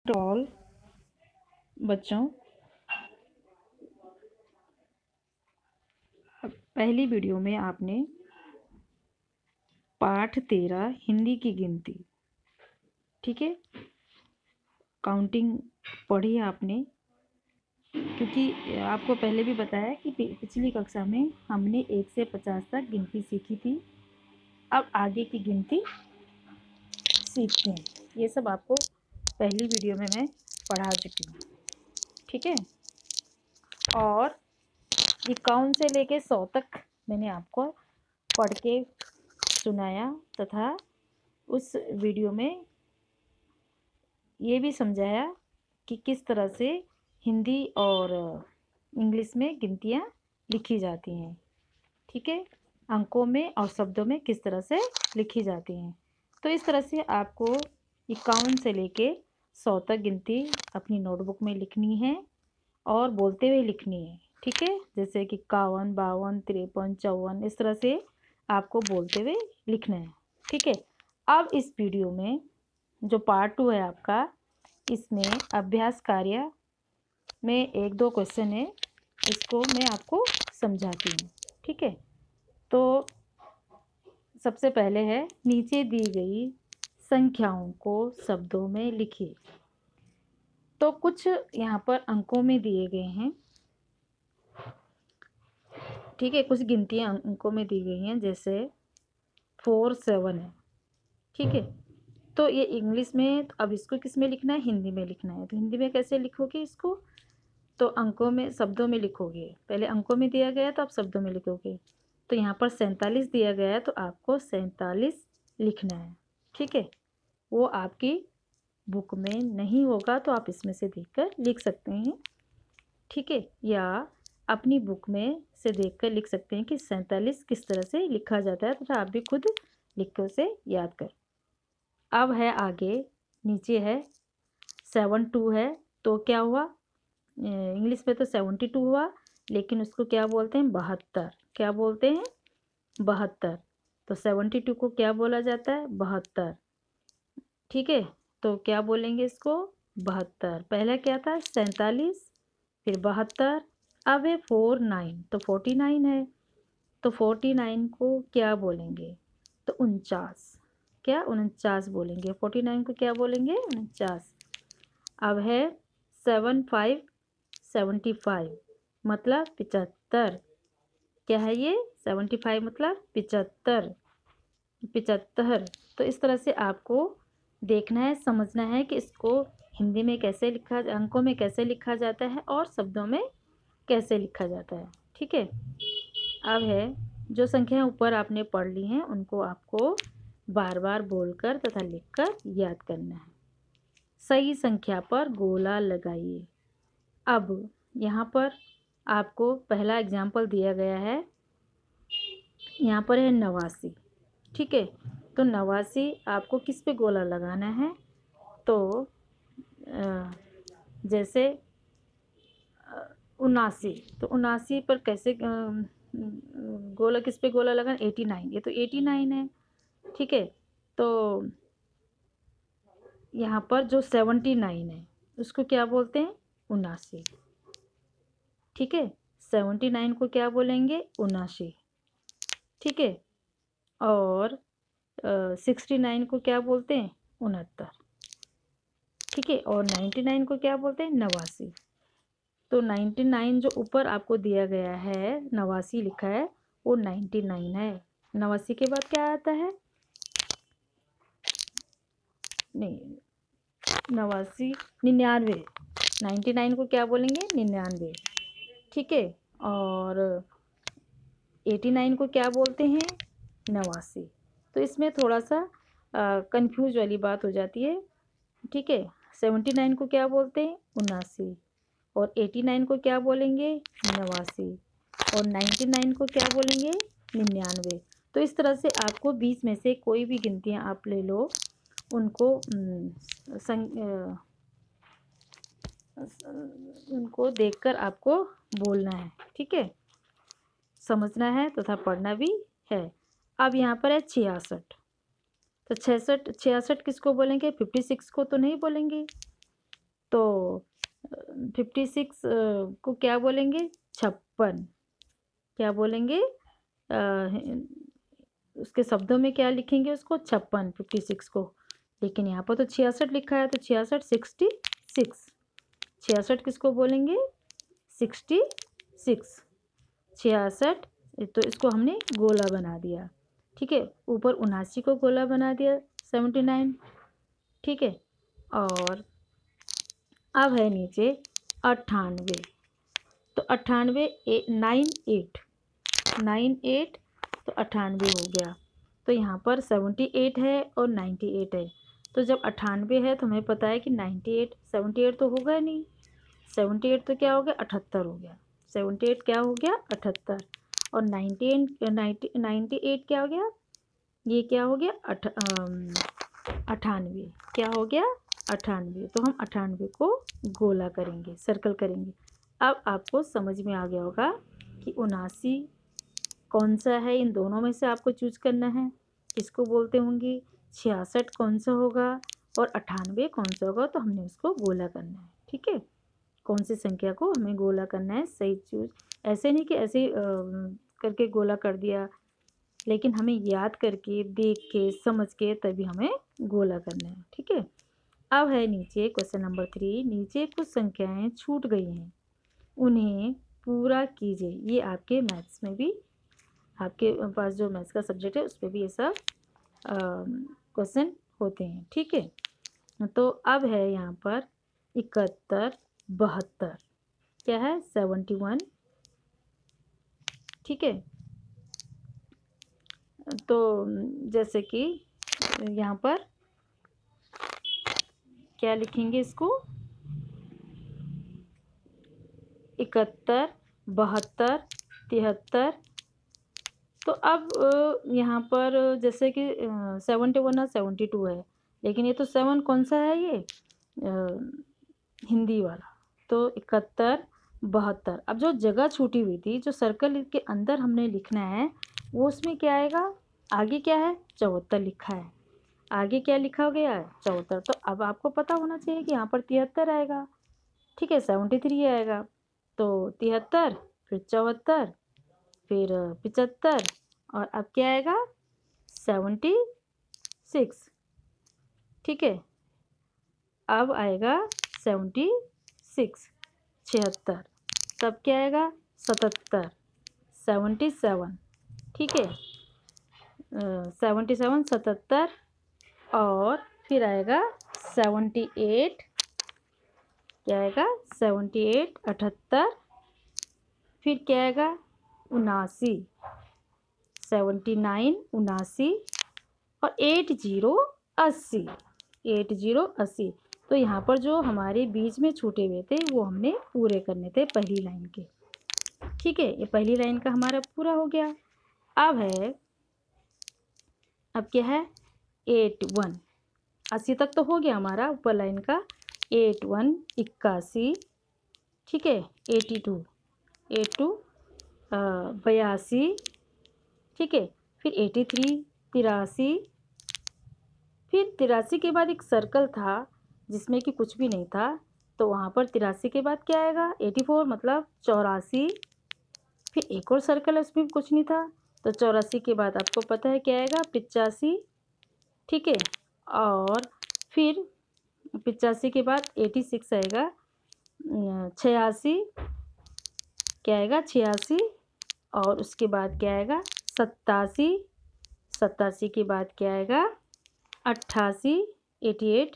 All बच्चों, पहली video में आपने पाठ 13 हिंदी की गिनती, ठीक है, काउंटिंग पढ़ी आपने। क्योंकि आपको पहले भी बताया कि पिछली कक्षा में हमने 1 से 50 तक गिनती सीखी थी। अब आगे की गिनती सीखते हैं। ये सब आपको पहली वीडियो में मैं पढ़ा चुकी हूँ, ठीक है। और 51 से लेके 100 तक मैंने आपको पढ़ के सुनाया तथा उस वीडियो में ये भी समझाया कि किस तरह से हिंदी और इंग्लिश में गिनतियाँ लिखी जाती हैं, ठीक है, अंकों में और शब्दों में किस तरह से लिखी जाती हैं। तो इस तरह से आपको 51 से लेके 100 तक गिनती अपनी नोटबुक में लिखनी है और बोलते हुए लिखनी है, ठीक है। जैसे कि 51, 52, 53, 54 इस तरह से आपको बोलते हुए लिखना है, ठीक है। अब इस वीडियो में जो पार्ट 2 है आपका, इसमें अभ्यास कार्य में 1-2 क्वेश्चन है, इसको मैं आपको समझाती हूँ, ठीक है। तो सबसे पहले है, नीचे दी गई संख्याओं को शब्दों में लिखिए। तो कुछ यहाँ पर अंकों में दिए गए हैं, ठीक है, कुछ गिनतियाँ अंकों में दी गई हैं, जैसे 4, 7 है, ठीक है। तो ये इंग्लिश में, अब इसको किस में लिखना है? हिंदी में लिखना है। तो हिंदी में कैसे लिखोगे इसको? तो अंकों में, शब्दों में लिखोगे। पहले अंकों में दिया गया तो आप शब्दों में लिखोगे। तो यहाँ पर 47 दिया गया है तो आपको 47 लिखना है, ठीक है। वो आपकी बुक में नहीं होगा तो आप इसमें से देखकर लिख सकते हैं, ठीक है, या अपनी बुक में से देखकर लिख सकते हैं कि 47 किस तरह से लिखा जाता है, तो आप भी खुद लिख कर उसे याद कर। अब है आगे, नीचे है 72 है, तो क्या हुआ? इंग्लिश में तो 72 हुआ, लेकिन उसको क्या बोलते हैं? 72। क्या बोलते हैं? 72। तो 72 को क्या बोला जाता है? 72, ठीक है। तो क्या बोलेंगे इसको? 72। पहला क्या था? 47, फिर 72, अब है 49, तो 49 है। तो 49 को क्या बोलेंगे? तो 49। क्या? 49 बोलेंगे। 49 को क्या बोलेंगे? 49। अब है 75, 75 मतलब 75। क्या है ये? 75 मतलब 75, 75। तो इस तरह से आपको देखना है, समझना है कि इसको हिंदी में कैसे लिखा, अंकों में कैसे लिखा जाता है और शब्दों में कैसे लिखा जाता है, ठीक है। अब है, जो संख्याएं ऊपर आपने पढ़ ली हैं उनको आपको बार बार बोलकर तथा लिखकर याद करना है। सही संख्या पर गोला लगाइए। अब यहाँ पर आपको पहला एग्जाम्पल दिया गया है, यहाँ पर है 89, ठीक है। तो 89 आपको किस पे गोला लगाना है? तो जैसे 79, तो 79 पर कैसे गोला, किस पे गोला लगाना? 89, ये तो 89 है, ठीक है। तो यहाँ पर जो 79 है उसको क्या बोलते हैं? 79, ठीक है। 79 को क्या बोलेंगे? 79, ठीक है। और 69 को क्या बोलते हैं? 69, ठीक है। और 99 को क्या बोलते हैं? 89। तो 99 जो ऊपर आपको दिया गया है, 89 लिखा है, वो 99 है। 89 के बाद क्या आता है? नहीं, 89, 99। 99 को क्या बोलेंगे? 99, ठीक है। और 89 को क्या बोलते हैं? 89। तो इसमें थोड़ा सा कंफ्यूज वाली बात हो जाती है, ठीक है। 79 को क्या बोलते हैं? 79। और 89 को क्या बोलेंगे? 89। और 99 को क्या बोलेंगे? 99। तो इस तरह से आपको 20 में से कोई भी गिनतियाँ आप ले लो, उनको उनको देखकर आपको बोलना है, ठीक है, समझना है तथा पढ़ना भी है। अब यहाँ पर है 66। तो 66 किसको बोलेंगे? 56 को तो नहीं बोलेंगे, तो 56 को क्या बोलेंगे? 56। क्या बोलेंगे? उसके शब्दों में क्या लिखेंगे उसको? 56, 56 को। लेकिन यहाँ पर तो 66 लिखा है, तो 66 66। 66 किसको बोलेंगे? 66। 66, तो इसको हमने गोला बना दिया। ठीक है, ऊपर 79 को गोला बना दिया, 79। ठीक है, और अब है नीचे 98। तो 98 98 98, तो 98 हो गया। तो यहाँ पर 78 है और 98 है। तो जब 98 है तो हमें पता है कि 98 78 तो होगा नहीं। 78 तो क्या हो गया? 78 हो गया। 78 क्या हो गया? 78। और 98 क्या हो गया? ये क्या हो गया? 98। क्या हो गया? 98। तो हम 98 को गोला करेंगे, सर्कल करेंगे। अब आपको समझ में आ गया होगा कि 79 कौन सा है, इन दोनों में से आपको चूज करना है, किसको बोलते होंगे। 66 कौन सा होगा और 98 कौन सा होगा, तो हमने उसको गोला करना है। ठीक है, कौन सी संख्या को हमें गोला करना है, सही चूज। ऐसे नहीं कि ऐसे करके गोला कर दिया, लेकिन हमें याद करके, देख के, समझ के तभी हमें गोला करना है। ठीक है, अब है नीचे क्वेश्चन नंबर 3। नीचे कुछ संख्याएं छूट गई हैं, उन्हें पूरा कीजिए। ये आपके मैथ्स में भी, आपके पास जो मैथ्स का सब्जेक्ट है उस पर भी ये सब क्वेश्चन होते हैं। ठीक है, तो अब है यहाँ पर 71 72। क्या है? 71। ठीक है, तो जैसे कि यहाँ पर क्या लिखेंगे इसको? 71 72 73। तो अब यहाँ पर जैसे कि 71 और 72 है, लेकिन ये तो 7 कौन सा है? ये हिंदी वाला। तो 71 72। अब जो जगह छूटी हुई थी, जो सर्कल के अंदर हमने लिखना है, वो उसमें क्या आएगा? आगे क्या है? 74 लिखा है। आगे क्या लिखा गया है? 74। तो अब आपको पता होना चाहिए कि यहाँ पर 73 आएगा। ठीक है, 73 आएगा। तो 73, फिर 74, फिर 75, और अब क्या आएगा? 76। ठीक है, अब आएगा 76, 76। तब क्या आएगा? 77, 77। ठीक है, 77 77, और फिर आएगा 78। क्या आएगा? 78 78। फिर क्या आएगा? 79, 79 79, और 80 80, 80 80। तो यहाँ पर जो हमारे बीच में छूटे हुए थे वो हमने पूरे करने थे पहली लाइन के। ठीक है, ये पहली लाइन का हमारा पूरा हो गया। अब है, अब क्या है? 81 80 तक तो हो गया हमारा ऊपर लाइन का। 81 81। ठीक है, 82 82 82। ठीक है, फिर 83 83। फिर 83 के बाद एक सर्कल था जिसमें कि कुछ भी नहीं था, तो वहाँ पर 83 के बाद क्या आएगा? 84, मतलब 84। फिर एक और सर्कल है, उसमें भी कुछ नहीं था, तो 84 के बाद आपको पता है क्या आएगा? 85। ठीक है, और फिर 85 के बाद 86 आएगा, 86। क्या आएगा? 86। और उसके बाद क्या आएगा? 87। 87 के बाद क्या आएगा? 88 88।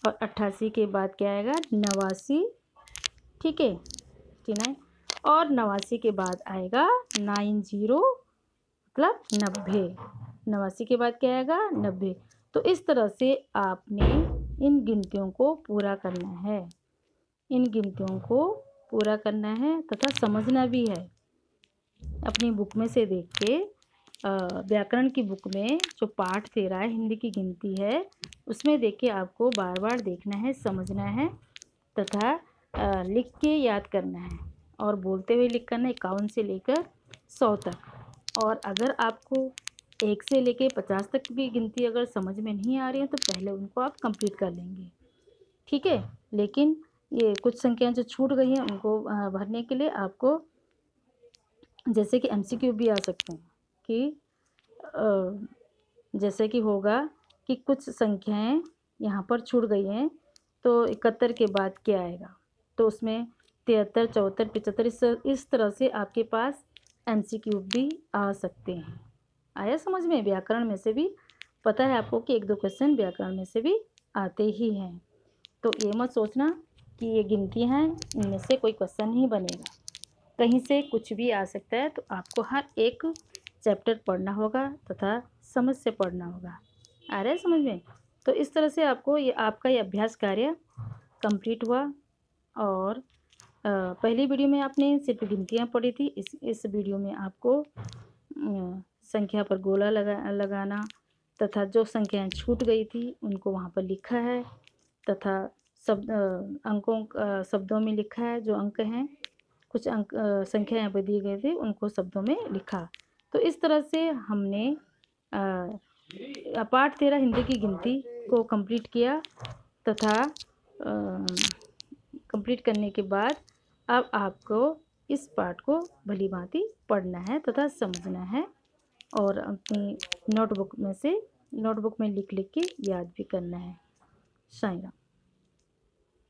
और 88 के बाद क्या आएगा? 89। ठीक है, 89। और 89 के बाद आएगा 90, मतलब 90। 89 के बाद क्या आएगा? 90। तो इस तरह से आपने इन गिनतियों को पूरा करना है, इन गिनतियों को पूरा करना है तथा समझना भी है। अपनी बुक में से देख के, व्याकरण की बुक में जो पाठ दे रहा है, हिंदी की गिनती है, उसमें देख के आपको बार बार देखना है, समझना है तथा लिख के याद करना है, और बोलते हुए लिख करना 51 से लेकर 100 तक। और अगर आपको 1 से लेकर 50 तक भी गिनती अगर समझ में नहीं आ रही है, तो पहले उनको आप कंप्लीट कर लेंगे। ठीक है, लेकिन ये कुछ संख्याएं जो छूट गई हैं उनको भरने के लिए आपको जैसे कि एमसीक्यू भी आ सकते हैं कि जैसे कि होगा कि कुछ संख्याएं यहाँ पर छूट गई हैं तो 71 के बाद क्या आएगा, तो उसमें 73, 74, 75 इस तरह से आपके पास एमसीक्यू भी आ सकते हैं। आया समझ में? व्याकरण में से भी पता है आपको कि 1-2 क्वेश्चन व्याकरण में से भी आते ही हैं। तो ये मत सोचना कि ये गिनती हैं इनमें से कोई क्वेश्चन नहीं बनेगा, कहीं से कुछ भी आ सकता है। तो आपको हर एक चैप्टर पढ़ना होगा तथा समझ से पढ़ना होगा। आ रहा है समझ में? तो इस तरह से आपको ये आपका ये अभ्यास कार्य कंप्लीट हुआ। और पहली वीडियो में आपने सिर्फ गिनतियाँ पढ़ी थी। इस वीडियो में आपको संख्या पर गोला लगाना तथा जो संख्याएं छूट गई थी उनको वहाँ पर लिखा है तथा शब्दों में लिखा है। जो अंक हैं, कुछ अंक संख्या यहाँ पर दी गई थी उनको शब्दों में लिखा। तो इस तरह से हमने पाठ 13 हिंदी की गिनती को कंप्लीट किया तथा कंप्लीट करने के बाद अब आपको इस पाठ को भली भांति पढ़ना है तथा समझना है और अपनी नोटबुक में लिख लिख के याद भी करना है। साईं राम।